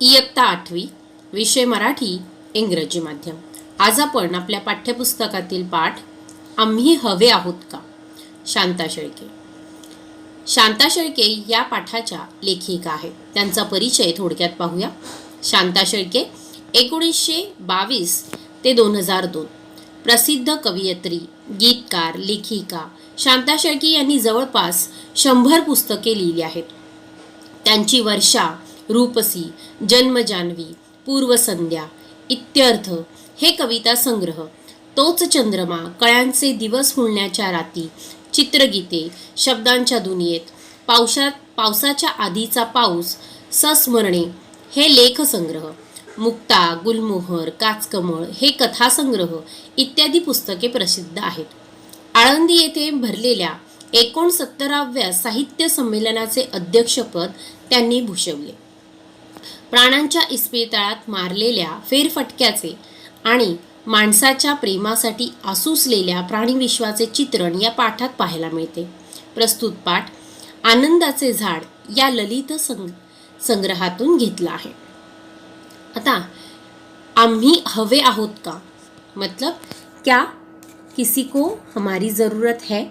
इयत्ता 8वी, विषय मराठी, इंग्रजी माध्यम. आज आपण आपल्या पाठ्यपुस्तकातील पाठ आम्ही हवे आहोत का, शांता शेळके. शांता शेळके या पाठाच्या लेखिका आहेत. त्यांचा परिचय थोडक्यात पाहूया. शांता शेळके 1922 ते 2002 प्रसिद्ध कवयित्री, गीतकार, लेखिका. शांता शेळके यांनी जवळपास 100 पुस्तके लिहिली आहेत. त्यांची वर्षा, रूपसी, जन्मजान्हवी, पूर्वसंध्या, इत्यर्थ हे कविता संग्रह, तोच चंद्रमा, कळ्यांचे दिवस हुळण्याच्या राती, चित्रगीते, शब्दांच्या दुनियेत, पावसाच्या आधीचा पाऊस, सस्मरणे हे लेखसंग्रह, मुक्ता, गुलमोहर, काचकमळ हे कथासंग्रह इत्यादी पुस्तके प्रसिद्ध आहेत. आळंदी येथे भरलेल्या 69व्या साहित्य संमेलनाचे अध्यक्षपद त्यांनी भूषवले. प्राण्यांच्या इस्पितळात मारलेल्या फेरफटक्याचे आणि माणसाच्या प्रेमासाठी आसुसलेल्या प्राणीविश्वाचे चित्रण या पाठात पाहायला मिळते. प्रस्तुत पाठ आनंदाचे झाड या ललित संग्रहातून घेतला आहे. आता आम्ही हवे आहोत का, मतलब क्या किसी को हमारी जरूरत है,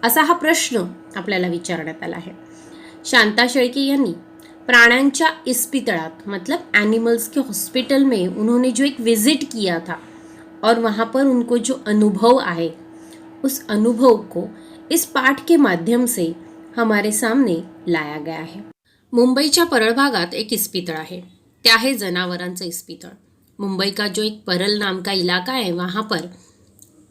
असा हा प्रश्न आपल्याला विचारण्यात आला आहे. शांता शेळके यांनी प्राण्यांच्या इस्पितळात मतलब एनिमल्स के हॉस्पिटल में उन्होंने जो एक विजिट किया था और वहाँ पर उनको जो अनुभव आए, उस अनुभव को इस पाठ के माध्यम से हमारे सामने लाया गया है. मुंबईच्या परळ भागात एक इस्पितळ आहे. ते आहे जनावरांचं इस्पितळ. मुंबई का जो एक परल नाम का इलाका है, वहाँ पर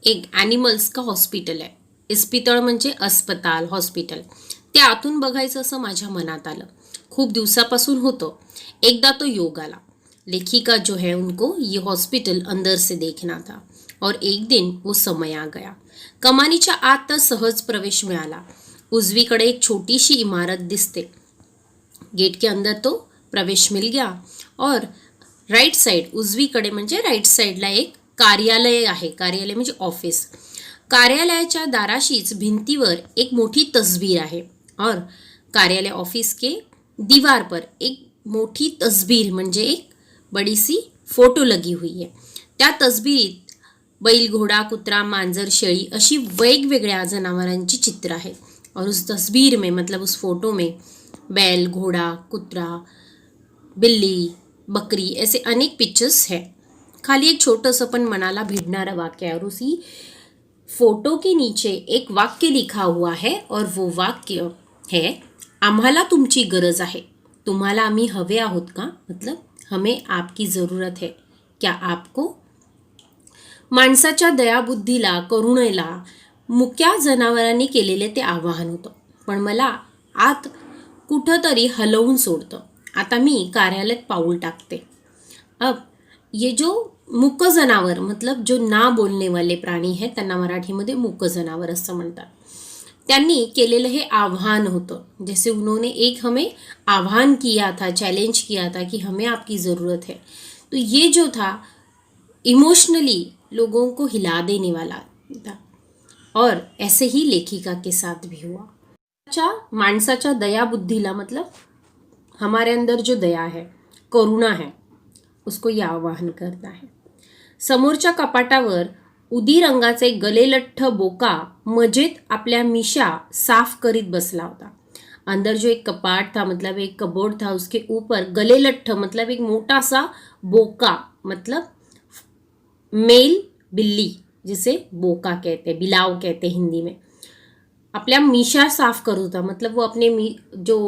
एक एनिमल्स का हॉस्पिटल आहे. इस्पितळ म्हणजे अस्पताल, हॉस्पिटल. ते आतून बघायचं असं माझ्या मनात आलं. खूप दिवसापासून होतं. एकदा तो योग आला. लेखिका जो है उनको ये हॉस्पिटल अंदर से देखना था और एक दिन वो समय आ गया. कमानीच्या आत तर सहज प्रवेश मिळाला. उजवीकडे एक छोटीशी इमारत दिसते. गेट के अंदर तो प्रवेश मिल गया और राइट साइड, उजवीकडे म्हणजे राइट साइडला एक कार्यालय आहे. कार्यालय म्हणजे ऑफिस. कार्यालयाच्या दाराशीच भिंतीवर एक मोठी तस्वीर आहे और कार्यालय ऑफिस के दीवार पर एक मोठी तस्वीर म्हणजे एक बड़ी सी फोटो लगी हुई है. त्या तस्वीरीत बैल, घोडा, कुत्रा, मांजर, शेळी अशी वेगवेगळ्या जनावरांची चित्र आहेत. और उस तस्वीर में मतलब उस फोटो में बैल, घोड़ा, कुत्रा, बिल्ली, बकरी ऐसे अनेक पिक्चर्स है. खाली एक छोटंसं पण मनाला भिडणारं वाक्य है और उसी फोटो के नीचे एक वाक्य लिखा हुआ है और वो वाक्य है, आम्हाला तुमची गरज आहे. तुम्हाला आम्ही हवे आहोत का, मतलब हमें आपकी ज़रूरत है क्या आपको. माणसाच्या दयाबुद्धीला, करुणेला मुक्या जनावरांनी केलेले ते आवाहन होतं. पण मला आत कुठंतरी हलवून सोडतं. आता मी कार्यालयात पाऊल टाकते. अब ये जो मूक जनावर मतलब जो ना बोलने वाले प्राणी है, त्यांना मराठीमध्ये मूक जनावर असं म्हणतात. त्यांनी केलेलं हे आह्वान होतं. जैसे उन्होंने एक हमें आह्वान किया था, चैलेंज किया था कि हमें आपकी ज़रूरत है. तो ये जो था इमोशनली लोगों को हिला देने वाला था और ऐसे ही लेखिका के साथ भी हुआ. माणसाच्या दयाबुद्धीला मतलब हमारे अंदर जो दया है, करुणा है, उसको ये आवाहन करता है. समोरच्या कपाटावर उदी रंगाचे गलेलठ्ठ बोका मजेत आपल्या मिशा साफ करीत बसला होता. अंदर जो एक कपाट था मतलब एक कबोर्ड था, उसके ऊपर गलेलठ्ठ मतलब एक मोटा सा बोका मतलब मेल बिल्ली, जिसे बोका कहते, बिलाव कहते हिंदी में, अपना मीशा साफ कर होता. मतलब वो अपने जो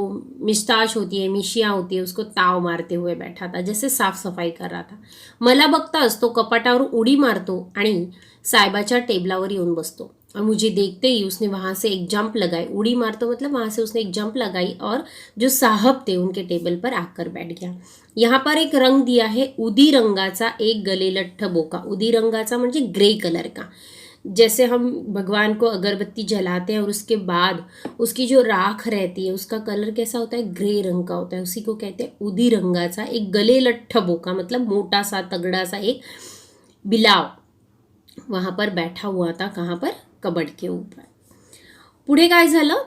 मिस्ताश होती है, मिशिया होती है, उसको ताव मारते हुए बैठा था, जैसे साफ सफाई कर रहा था. मला बघताच तो कपाटावर उडी मारतो आणि साहेबाच्या टेबलावर येऊन बसतो. और मुझे देखते ही उसने वहाँ से एक जंप लगाई. उड़ी मारतो मतलब वहाँ से उसने एक जंप लगाई और जो साहब थे उनके टेबल पर आकर बैठ गया. यहाँ पर एक रंग दिया है, उदी रंगाचा एक गलेलठ्ठ बोका. उदी रंगाचा म्हणजे ग्रे कलर का. जैसे हम भगवान को अगरबत्ती जलाते हैं और उसके बाद उसकी जो राख रहती है उसका कलर कैसा होता है, ग्रे रंग का होता है. उसी को कहते हैं उदी रंगाचा एक गलेलठ्ठ बोका, मतलब मोटा सा तगड़ा सा एक बिलाव वहाँ पर बैठा हुआ था. कहाँ पर, कबड के ऊपर. पुढे काय झालं,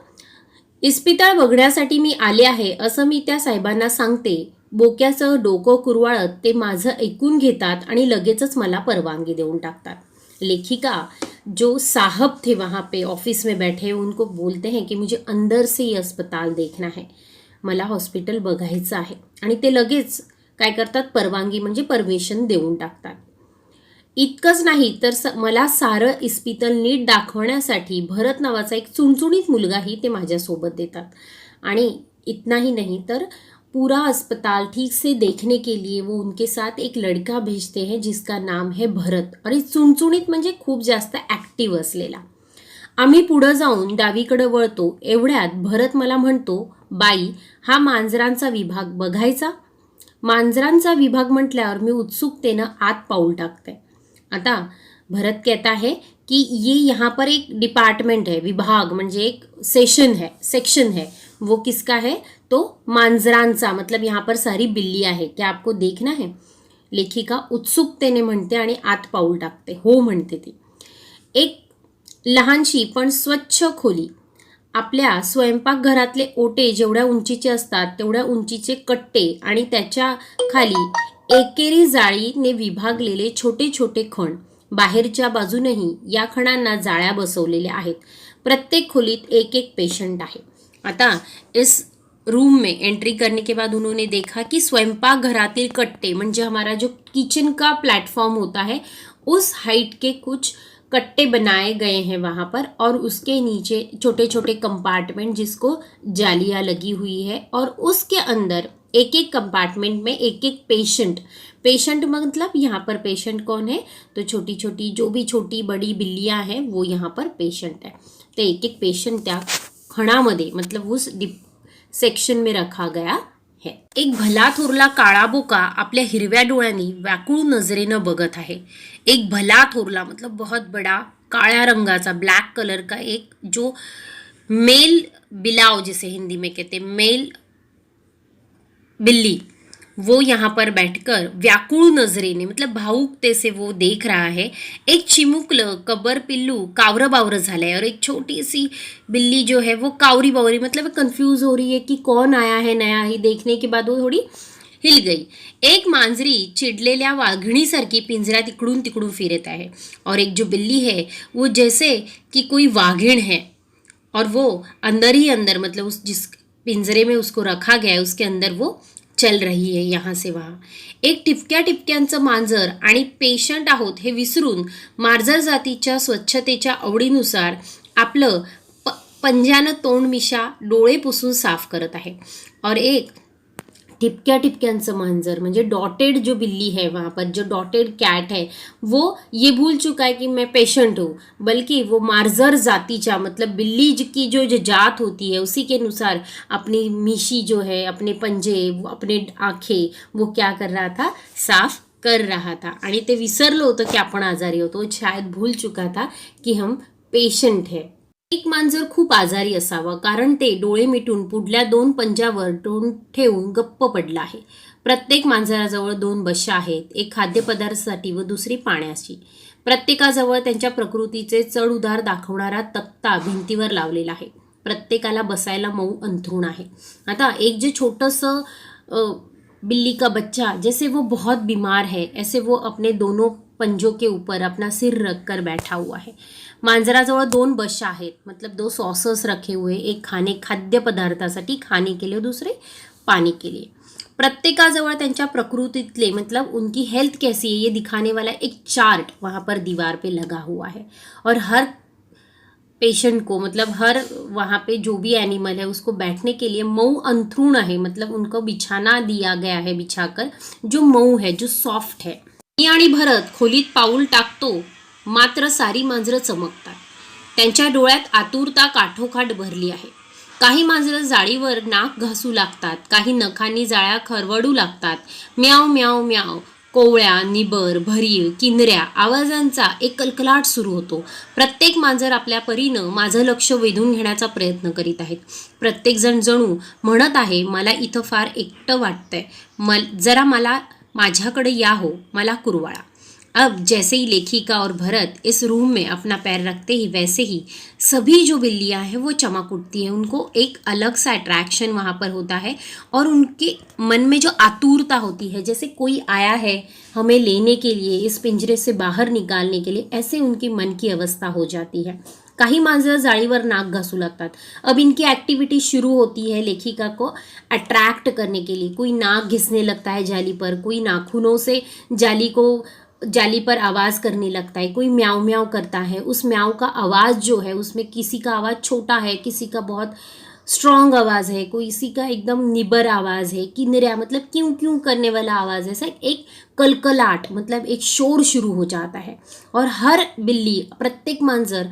इस्पितळ बघण्यासाठी मी आले आहे असं मी त्या साहेबांना सांगते बोक्याचं डोकं कुरवाळत ते माझं ऐकून घेतात आणि लगेचच मला परवानगी देऊन टाकतात. लेखिका जो साहब थे वहाँ पे ऑफिस में बैठे, उनको बोलते हैं कि मुझे अंदर से ये अस्पताल देखना है, मला हॉस्पिटल बघायचं आहे. आणि ते लगेच काय करतात, परवानगी म्हणजे परमिशन देऊन टाकतात. इतकंच नाही तर मला सारं इस्पितल नीट दाखवण्यासाठी भरत नावाचा एक चुणचुणीत मुलगाही ते माझ्यासोबत देतात. आणि इतना ही नहीं तर पूरा अस्पताल ठीक से देखने के लिए वो उनके साथ एक लड़का भेजते हैं जिसका नाम है भरत. आणि चुणचुणीत म्हणजे खूप जास्त ॲक्टिव्ह असलेला. आम्ही पुढं जाऊन डावीकडे वळतो, एवढ्यात भरत मला म्हणतो, बाई हा मांजरांचा विभाग बघायचा. मांजरांचा विभाग म्हटल्यावर मी उत्सुकतेनं आत पाऊल टाकते. आता भरत कहता है कि ये यहाँ पर एक डिपार्टमेंट है, विभाग म्हणजे एक सेक्शन है. वो किसका है, तो मांजरांचा, मतलब यहाँ पर सारी बिल्ली आहे, क्या आपको देखना है. लेखिका उत्सुकतेने म्हणते आणि आत पाऊल टाकते. हो म्हणते ती. एक लहानशी पण स्वच्छ खोली. आपल्या स्वयंपाकघरातले ओटे जेवढ्या उंचीचे असतात तेवढ्या उंचीचे कट्टे आणि त्याच्या खाली एकेरी जाळीने विभागलेले छोटे छोटे खण. बाहेरच्या बाजूनही या खणांना जाळ्या बसवलेल्या आहेत. प्रत्येक खोलीत एक एक पेशंट आहे. आता इस रूम में एंट्री करने के बाद उन्होंने देखा कि स्वयंपाक घरातील कट्टे म्हणजे हमारा जो किचन का प्लेटफॉर्म होता है उस हाइट के कुछ कट्टे बनाए गए हैं वहाँ पर, और उसके नीचे छोटे छोटे कंपार्टमेंट जिसको जालियाँ लगी हुई है, और उसके अंदर एक एक कंपार्टमेंट में एक एक पेशेंट मतलब यहाँ पर पेशेंट कौन है, तो छोटी छोटी जो भी छोटी बड़ी बिल्लियाँ हैं वो यहाँ पर पेशेंट है. तो एक एक पेशेंट त्या खणामध्ये मतलब उस सेक्शन में रखा गया है. एक भला थोरला काळा बोका आपल्या हिरव्या डोळ्यांनी व्याकुळ नजरेनं बघत आहे. एक भला थोरला मतलब बहुत बड़ा काळ्या रंगाचा ब्लैक कलर का एक जो मेल बिलाव जिसे हिंदी में कहते मेल बिल्ली, वो यहाँ पर बैठकर व्याकुळ नजरेने मतलब भावुकते से वो देख रहा है. एक चिमुकलं कबर पिल्लू कावरं बावरं झालंय और एक छोटी सी बिल्ली जो है वो कावरी बावरी मतलब कंफ्यूज हो रही है कि कौन आया है नया. ही देखने के बाद वो थोड़ी हिल गई. एक मांजरी चिडलेल्या वाघिणीसारखी पिंजऱ्यात इकडून तिकडून फिरत आहे, और एक जो बिल्ली है वो जैसे कि कोई वाघिण है, और वो अंदर ही अंदर मतलब उस जिस पिंजरे में उसको रखा गया है उसके अंदर वो चल रही है यहाँ से वहाँ. एक टिपक्या टिपक्यांचं मांजर आणि पेशंट आहोत हे विसरून मार्जर जातीच्या स्वच्छतेच्या आवडीनुसार आपलं पंजानं तोंड मिशा डोळे पुसून साफ करत आहे. और एक टिपक्या टिपक्यांचं मांजर म्हणजे डॉटेड जो बिल्ली है वहाँ पर जो डॉटेड कैट है वो ये भूल चुका है कि मैं पेशेंट हूँ, बल्कि वो मार्जर जातीचा मतलब बिल्ली की जो जात होती है उसी के अनुसार अपनी मीशी जो है अपने पंजे अपने आँखें वो क्या कर रहा था, साफ कर रहा था. आणि ते विसरलो होतं की आपण आजारी होतो, शायद भूल चुका था कि हम पेशेंट है. एक मांजर खूप आजारी असावं कारण ते डोळे मिटून पुढल्या 2 पंजावर तोंड ठेवून गप्प पडलं आहे. प्रत्येक मांजराजवळ 2 बशा आहेत, एक खाद्यपदार्थासाठी व दुसरी पाण्याची. प्रत्येकाजवळ त्यांच्या प्रकृतीचे चढ उतार दाखवणारा तक्ता भिंतीवर लावलेला आहे. प्रत्येकाला बसायला मऊ अंथरूण आहे. आता एक जे छोटंसं बिल्ली का बच्चा जैसे वो बहुत बीमार है ऐसे वो अपने दोनों पंजों के ऊपर अपना सिर रख कर बैठा हुआ है. मांजराजवळ 2 बशा आहेत मतलब 2 सॉसर्स रखे हुए, एक खाद्य पदार्थासाठी खाने के लिए, दूसरे पानी के लिए. प्रत्येकाजवळ त्यांच्या प्रकृतीतले मतलब उनकी हेल्थ कैसी है ये दिखाने वाला एक चार्ट वहाँ पर दीवार पे लगा हुआ है. और हर पेशेंट को मतलब हर वहाँ पे जो भी एनिमल है उसको बैठने के लिए मऊ अंथरूण है, मतलब उनको बिछाना दिया गया है बिछाकर जो मऊ है जो सॉफ्ट है. मी आणि भरत खोलीत पाऊल टाकतो, मात्र सारी मांजरं चमकतात. त्यांच्या डोळ्यात आतुरता काठोकाठ भरली आहे. काही मांजरं जाळीवर नाक घासू लागतात, काही नखांनी जाळ्या खरवडू लागतात. म्याव म्याव म्याव कोवळ्या, निबर, भरीव, किनऱ्या आवाजांचा एक कलकलाट सुरू होतो. प्रत्येक मांजर आपल्या परीनं माझं लक्ष वेधून घेण्याचा प्रयत्न करीत आहेत. प्रत्येकजण जणू म्हणत आहे, मला इथं फार एकटं वाटतंय, जरा मला माझ्याकडे या हो, मला कुरवाळा. अब जैसे ही लेखिका और भरत इस रूम में अपना पैर रखते ही वैसे ही सभी जो बिल्लियां हैं वो चमक उठती हैं। उनको एक अलग सा अट्रैक्शन वहाँ पर होता है और उनके मन में जो आतुरता होती है, जैसे कोई आया है हमें लेने के लिए, इस पिंजरे से बाहर निकालने के लिए, ऐसे उनकी मन की अवस्था हो जाती है। काही मांजरं जाळीवर नाक घासू लागतात। अब इनकी एक्टिविटी शुरू होती है लेखिका को अट्रैक्ट करने के लिए। कोई नाक घिसने लगता है जाली पर, कोई नाखूनों से जाली पर आवाज करने लगता है, कोई म्याऊ म्याऊ करता है। उस म्याऊ का आवाज जो है उसमें किसी का आवाज छोटा है, किसी का बहुत स्ट्रॉन्ग आवाज है, कोई किसी का एकदम निबर आवाज है, किन्नऱ्या मतलब क्यों क्यों करने वाला आवाज है। ऐसा एक कलकलाट मतलब एक शोर शुरू हो जाता है और हर बिल्ली, प्रत्येक मांजर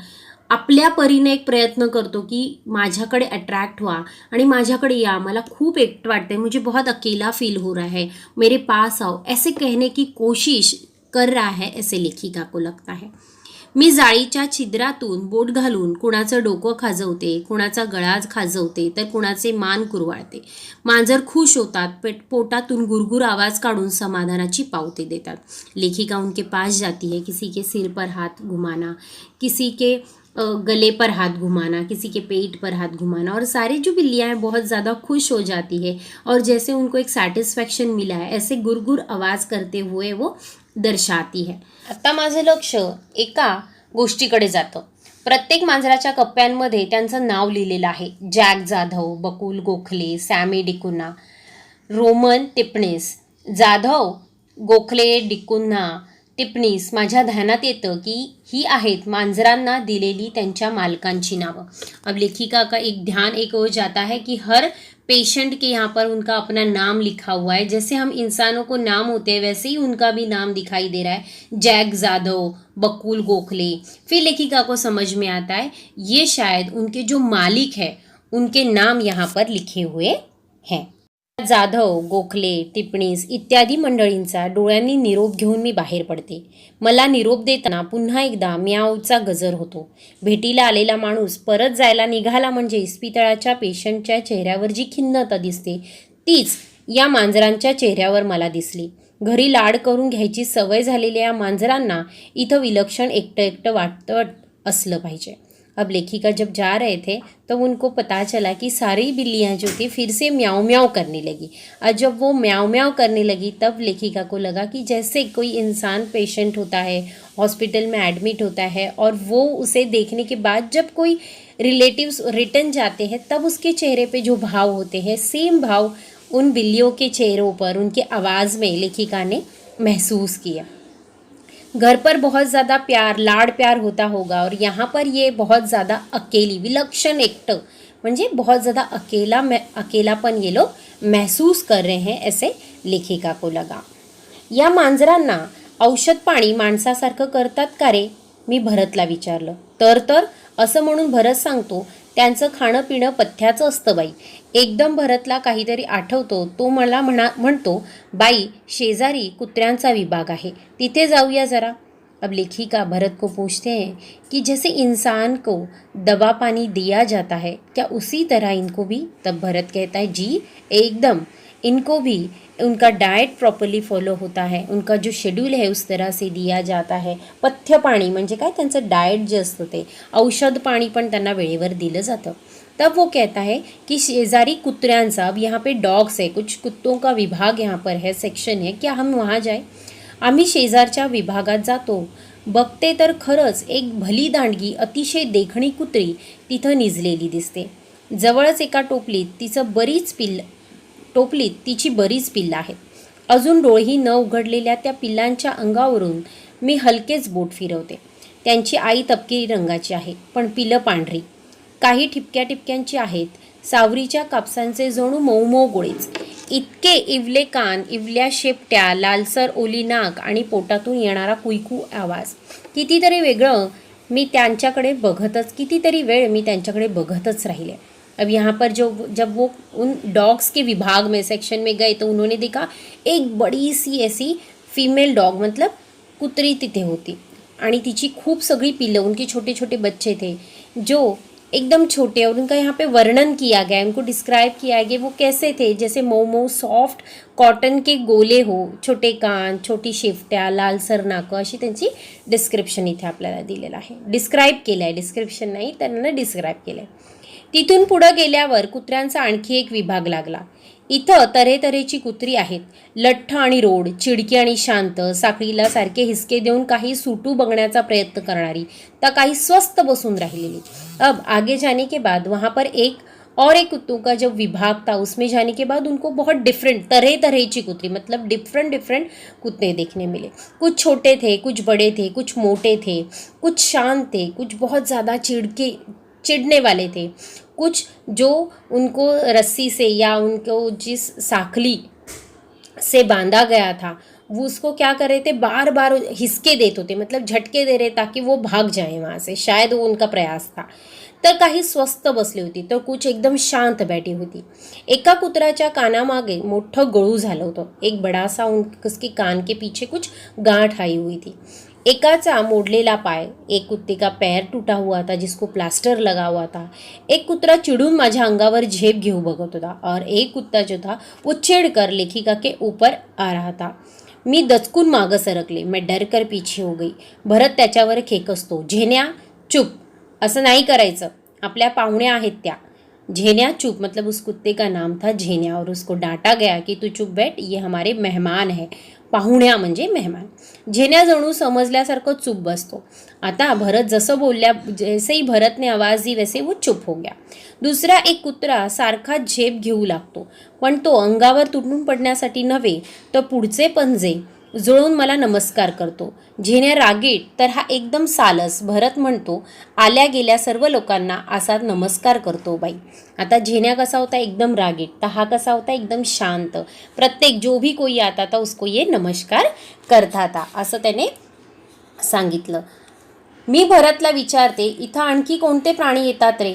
आपल्या परीने एक प्रयत्न करतो की माझ्याकडे अट्रैक्ट हुआ आणि माझ्याकडे या, मला खूप एकटं वाटते, मुझे बहुत अकेला फील हो रहा है, मेरे पास आओ, ऐसे कहने की कोशिश कर रहा है, ऐसे लेखिका को लगता है। मी जाळीच्या छिद्रातून बोट घालून कुणाचं डोकं खाजवते, कुणाचा गळा खाजवते, तर कुणाचे मान कुरवाळते। मांजर खुश होतात, पोटातून गुरगुर आवाज काढून समाधानाची पावती देतात। लेखिका उनके पास जाती है, किसी के सिर पर हाथ घुमाना, किसी के गले पर हाथ घुमाना, किसी के पेट पर हाथ घुमाना, और सारी जो बिल्लियाँ हैं बहुत ज़्यादा खुश हो जाती है और जैसे उनको एक सैटिस्फैक्शन मिला है ऐसे गुरगुर आवाज़ करते हुए वो दर्शाती है। आता माझं लक्ष एका गोष्टीकडे जातं। प्रत्येक मांजराच्या कप्प्यांमध्ये त्यांचं नाव लिहिलेलं आहे। जॅक जाधव, बकुल गोखले, सॅमी डिकुन्हा, रोमन टिपणीस। जाधव, गोखले, डिकुन्हा, टिप्पणीस माझ्या ध्यानात येतं कि ही आहेत मांजरांना दिलेली त्यांच्या मालकांची नावं। अब लेखिका का एक ध्यान एक हो जाता है कि हर पेशेंट के यहाँ पर उनका अपना नाम लिखा हुआ है। जैसे हम इंसानों को नाम होते हैं वैसे ही उनका भी नाम दिखाई दे रहा है, जैक जाधव, बकुल गोखले। फिर लेखिका को समझ में आता है ये शायद उनके जो मालिक है उनके नाम यहाँ पर लिखे हुए हैं। जाधव, गोखले, टिपणीस इत्यादी मंडळींचा डोळ्यांनी निरोप घेऊन मी बाहेर पडते। मला निरोप देताना पुन्हा एकदा म्याऊचा गजर होतो। भेटीला आलेला माणूस परत जायला निघाला म्हणजे इस्पितळाच्या पेशंटच्या चेहऱ्यावर जी खिन्नता दिसते तीच या मांजरांच्या चेहऱ्यावर मला दिसली। घरी लाड करून घ्यायची सवय झालेल्या या मांजरांना इथं विलक्षण एकटं एकटं वाटत असलं पाहिजे। अब लेखिका जब जा रहे थे तो उनको पता चला कि सारी बिल्लियाँ जो थी फिर से म्याऊ म्याऊ करने लगी। और जब वो म्याऊ म्याऊ करने लगी तब लेखिका को लगा कि जैसे कोई इंसान पेशेंट होता है, हॉस्पिटल में एडमिट होता है और वो उसे देखने के बाद जब कोई रिलेटिव्स रिटर्न जाते हैं तब उसके चेहरे पे जो भाव होते हैं सेम भाव उन बिल्लियों के चेहरों पर, उनके आवाज़ में लेखिका ने महसूस किया। घर पर बहुत ज़्यादा प्यार लाड़ प्यार होता होगा और यहाँ पर ये बहुत ज़्यादा अकेली, विलक्षण एकटं म्हणजे बहुत ज़्यादा अकेलापन ये लोग महसूस कर रहे हैं, ऐसे लेखिका को लगा। या मांजरांना औषध पाणी माणसासारखं करतात का रे, मी भरतला विचारलं। तर असं म्हणून भरत सांगतो त्यांचं खाणं पिणं पथ्याचं असतं बाई। एकदम भरतला काहीतरी आठवतो। तो मला म्हणतो बाई शेजारी कुत्र्यांचा विभाग आहे, तिथे जाऊया जरा। अब लेखिका भरत को पूछते हैं कि जैसे इंसान को दवा पानी दिया जाता है क्या उसी तरह इनको भी। तब भरत कहता है जी एकदम, इनको भी उनका डाइट प्रॉपरली फॉलो होता है, उनका जो शेड्यूल है उस तरह से दिया जाता है। पथ्य पाणी म्हणजे काय, त्यांचं डाएट जे असतं ते, औषध पाणी पण त्यांना वेळेवर दिलं जातं। तब वो कहता है कि शेजारी कुत्र्यांचा, अब यहाँ पे डॉग्स है, कुछ कुत्तों का विभाग यहाँ पर है, सेक्शन है, क्या हम वहाँ जाए। आम्ही शेजारच्या विभागात जातो। बघते तर खरंच एक भली दांडगी अतिशय देखणी कुत्री तिथं निजलेली दिसते। जवळच एका टोपलीत तिची बरीच पिल्लं आहेत। अजून डोळेही न उघडलेल्या त्या पिल्लांच्या अंगावरून मी हलकेच बोट फिरवते। त्यांची आई तपकिरी रंगाची आहे पण पिलं पांढरी, काही ठिपक्या टिपक्यांची आहेत, सावरीच्या कापसांचे जणू मऊ मऊ गोळेच, इतके इवले कान, इवल्या शेपट्या, लालसर ओली नाक आणि पोटातून येणारा कुईकू आवाज, कितीतरी वेळ मी त्यांच्याकडे बघतच राहिले। अब यहाँ पर जब वो उन डॉग्स के विभाग में सेक्शन में गए तो उन्होंने देखा एक बड़ी सी ऐसी फीमेल डॉग, मतलब कुत्री तिथे होती आणि तिची खूप सगळी पिल्लं, उनके छोटे छोटे बच्चे थे जो एकदम छोटे, और उनका यहाँ पे वर्णन किया गया है, उनको डिस्क्राइब किया गया वो कैसे थे, जैसे मऊ सॉफ्ट कॉटन के गोले हो, छोटे कान, छोटी शेपट्या, लालसर नाकं, अशी त्यांची डिस्क्रिप्शन इथे आपल्याला दिलेलं आहे, डिस्क्राईब केलं आहे, डिस्क्रिप्शन नाही त्यांना डिस्क्राईब केलं आहे. तिथून पुढं गेल्यावर कुत्र्यांचा आणखी एक विभाग लागला. इथं तऱ्हेतऱ्हेची कुत्री आहेत, लठ्ठ आणि रोड, चिडकी आणि शांत, साखळीला सारखे हिसके देऊन काही सुटू बघण्याचा प्रयत्न करणारी, तर काही स्वस्थ बसून राहिलेली. अब आगे जाने के बाद वहाँ पर एक और एक कुत्तों का जब विभाग था, उसमें जाने के बाद उनको बहुत डिफरेंट तरह तरह की कुतरी, मतलब डिफरेंट कुत्ते देखने मिले. कुछ छोटे थे, कुछ बड़े थे, कुछ मोटे थे, कुछ शांत थे, कुछ बहुत ज़्यादा चिढ़ने वाले थे, कुछ जो उनको रस्सी से या उनको जिस साखली से बांधा गया था वो उसको क्या कर रहे थे, बार बार हिसके देते होते, मतलब झटके दे रहे ताकि वो भाग जाए वहाँ से, शायद वो उनका प्रयास था. तर काही स्वस्थ बसली होती, तर कुछ एकदम शांत बैठी होती. एका कुत्र्याच्या कानामागे मोठं गळू झालं होतं, एक बडासा उसके कान के पीछे कुछ गांठ आई हुई थी. एकाचा मोडलेला पाय, एक कुत्ते का पैर टूटा हुआ था जिसको प्लास्टर लगा हुआ था. एक कुत्रा चिड़ून माझ्या अंगावर झेप घेऊ बघत होता, और एक कुत्ता जो था वो चिढ़कर लेखिका के ऊपर आ रहा था. मी दचकून मागं सरकले, मैं डर कर पीछे हो गई. भरत त्याच्यावर खेकसतो, झेन्या चुप, असं नाही करायचं, आपल्या पाहुण्या आहेत त्या. झेन्या चुप, मतलब उस कुत्ते का नाम था झेन्या, और उसको डांटा गया कि तू चुप बैठ, ये हमारे मेहमान है. पाहुण्या म्हणजे मेहमान. झेन्या जणू समजल्यासारखं चुप बसतो. आता भरत जसं बोलल्या, जैसे ही भरत ने आवाज दी वैसे वो चुप हो गया. दुसरा एक कुत्रा सारखा झेप घेऊ लागतो, पण तो अंगावर तुटून पडण्यासाठी नव्हे तर पुढचे पंजे जुळून मला नमस्कार करतो. झेन्या रागीट तर हा एकदम सालस. भरत म्हणतो, आल्या गेल्या सर्व लोकांना असा नमस्कार करतो बाई. आता झेन्या कसा होता, एकदम रागीट, तर हा कसा होता, एकदम शांत. प्रत्येक जो भी कोई आता था उसको ये नमस्कार करता था, असं त्याने सांगितलं. मी भरतला विचारते, इथं आणखी कोणते प्राणी येतात रे?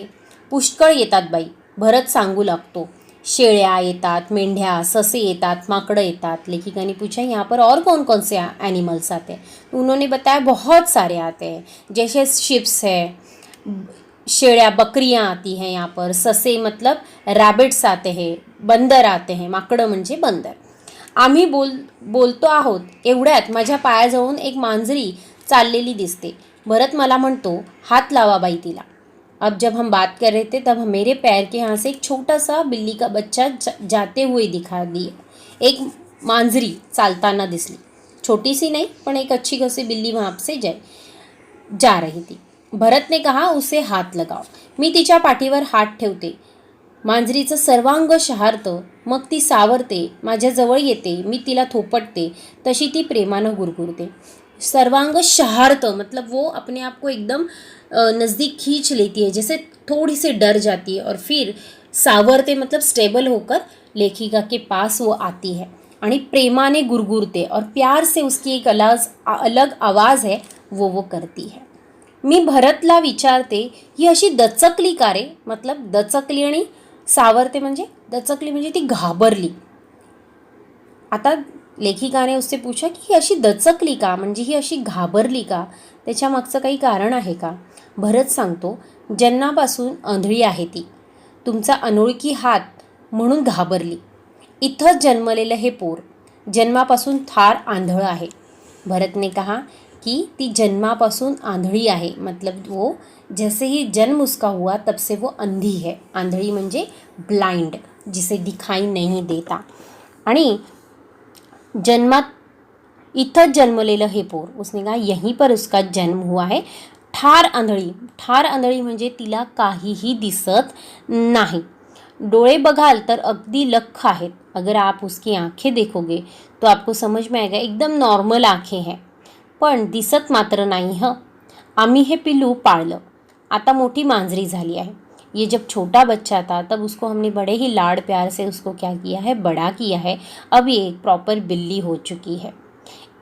पुष्कळ येतात बाई, भरत सांगू लागतो. शेळ्या येतात, मेंढ्या, ससे येतात, माकड़ं येतात. लेखिका ने पूछा, यहाँ पर और कौन कौन से एनिमल्स आते हैं? तो उन्होंने बताया बहुत सारे आते हैं, जैसे शिप्स है, शेळ्या बकरियाँ आती हैं यहाँ पर, ससे मतलब रैबिट्स आते हैं, बंदर आते हैं, माकडं म्हणजे बंदर. आम्ही बोलतो आहोत एवढ्यात माझ्या पायाजवळून एक मांजरी चाललेली दिसते. भरत मला म्हणतो, हात लावा बाई तिला. अब जब हम बात कर रहे थे तब मेरे पैर के यहाँ से एक छोटा सा बिल्ली का बच्चा जाते हुए दिखा दिया. एक मांजरी चालताना दिसली, छोटी सी नहीं पण एक अच्छी खासी बिल्ली वहाँ से जा रही थी. भरत ने कहा, उसे हात लगाओ. मी तिच्या पाठीवर हात ठेवते. मांजरीचं सर्वांग शहारतं, मग ती सावरते, माझ्याजवळ येते, मी तिला थोपटते, तशी ती प्रेमानं गुरगुरते. सर्वांग शहारतं मतलब वो अपने आप को एकदम नज़दीक खींच लेती है, जैसे थोड़ी सी डर जाती है, और फिर सावरते मतलब स्टेबल होकर लेखिका के पास वो आती है आणि प्रेमाने गुरगुरते, और प्यार से उसकी एक अलग आवाज़ है वो करती है. मी भरतला विचारते, ही अशी दचकली का रे? मतलब दचकली आणि सावरते म्हणजे, दचकली म्हणजे ती घाबरली. आता लेखिकाने उससे पूछा की ही अशी दचकली का, म्हणजे ही अशी घाबरली का, त्याच्या मागचं काही कारण आहे का? भरत सांगतो, जन्मापासून आंधळी आहे ती, तुमचा अनोळखी हात म्हणून घाबरली. इथंच जन्मलेलं हे पोर जन्मापासून फार आंधळ आहे. भरत ने कहा कि ती जन्मापासून आंधळी आहे, मतलब वो जैसे ही जन्म उसका हुआ तब से वो अंधी है. आंधळी म्हणजे ब्लाइंड, जिसे दिखाई नहीं देता. आणि जन्मात इथंच जन्मलेलं हे पोर, उसने कहा यहीं पर उसका जन्म हुआ है. ठार आंधळी, ठार आंधळी म्हणजे तिला काहीही दिसत नाही. डोळे बघाल तर अगदी लख्ख आहेत. अगर आप उसकी आंखें देखोगे तो आपको समझ में आएगा एकदम नॉर्मल आंखें हैं, पण दिसत मात्र नाही. आम्ही हे पिल्लू पाळलं, आता मोठी मांजरी झाली आहे. ये जब छोटा बच्चा था तब उसको हमने बड़े ही लाड प्यार से उसको क्या किया है, बड़ा किया है. अब ये एक प्रॉपर बिल्ली हो चुकी है.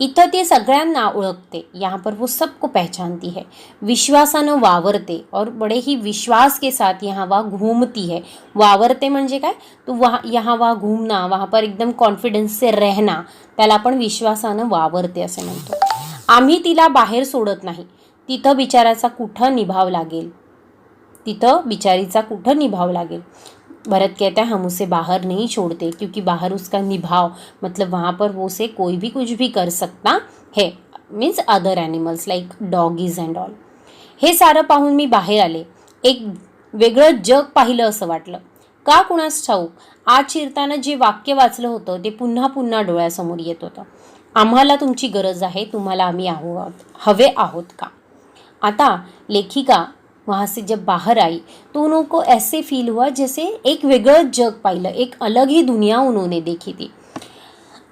इथं ते सगळ्यांना ओळखते, यहाँ पर वो सबको पहचानती है. विश्वासानं वावरते, और बड़े ही विश्वास के साथ यहाँ वहाँ घूमती है. वावरते म्हणजे काय, तो वहाँ यहाँ वहाँ घूमना, वहाँ पर एकदम कॉन्फिडन्स से रहना, त्याला आपण विश्वासानं वावरते असे म्हणतो. आम्ही तिला बाहेर सोडत नाही, तिथं बिचाराचा कुठं निभाव लागेल तिथं बिचारीचा कुठं निभाव लागेल। भरत कहता है हम उसे बाहर नहीं छोड़ते क्योंकि बाहर उसका निभाव मतलब वहाँ पर वो से कोई भी कुछ भी कर सकता है, means other animals like doggies and all. हे सारं पाहून मी बाहेर आले, एक वेगळं जग पाहिलं असं वाटलं। का कुणास ठाऊक आत शिरताना जे वाक्य वाचलं होतं ते पुन्हा पुन्हा डोळ्यासमोर येत होतं, आम्हाला तुमची गरज आहे, तुम्हाला आम्ही हवे आहोत का। आता लेखिका वहाँ से जब बाहर आई तो उनको ऐसे फील हुआ जैसे एक वेगळं जग पाहिलं, एक अलग ही दुनिया उन्होंने देखी थी।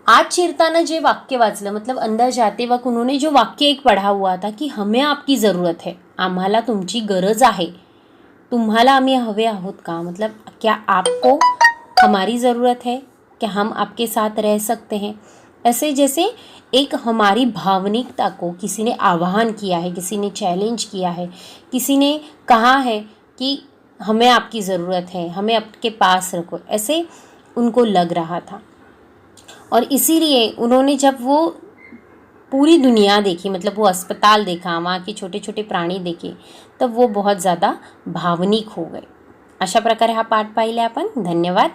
आज शिरताना जे वाक्य वाचलं मतलब अंदर जाते वक्त उन्होंने जो वाक्य एक पढ़ा हुआ था कि हमें आपकी ज़रूरत है, आम्हाला तुमची गरज आहे, तुम्हाला आम्ही हवे आहोत का, मतलब क्या आपको हमारी ज़रूरत है, क्या हम आपके साथ रह सकते हैं। ऐसे जैसे एक हमारी भावनिकता को किसी ने आह्वान किया है, किसी ने चैलेंज किया है, किसी ने कहा है कि हमें आपकी ज़रूरत है, हमें आपके पास रखो, ऐसे उनको लग रहा था। और इसीलिए उन्होंने जब वो पूरी दुनिया देखी, मतलब वो अस्पताल देखा, वहाँ के छोटे छोटे प्राणी देखे, तब वो बहुत ज़्यादा भावनिक हो गए। अशा प्रकारे हा पाठ पाहिला आपण। धन्यवाद।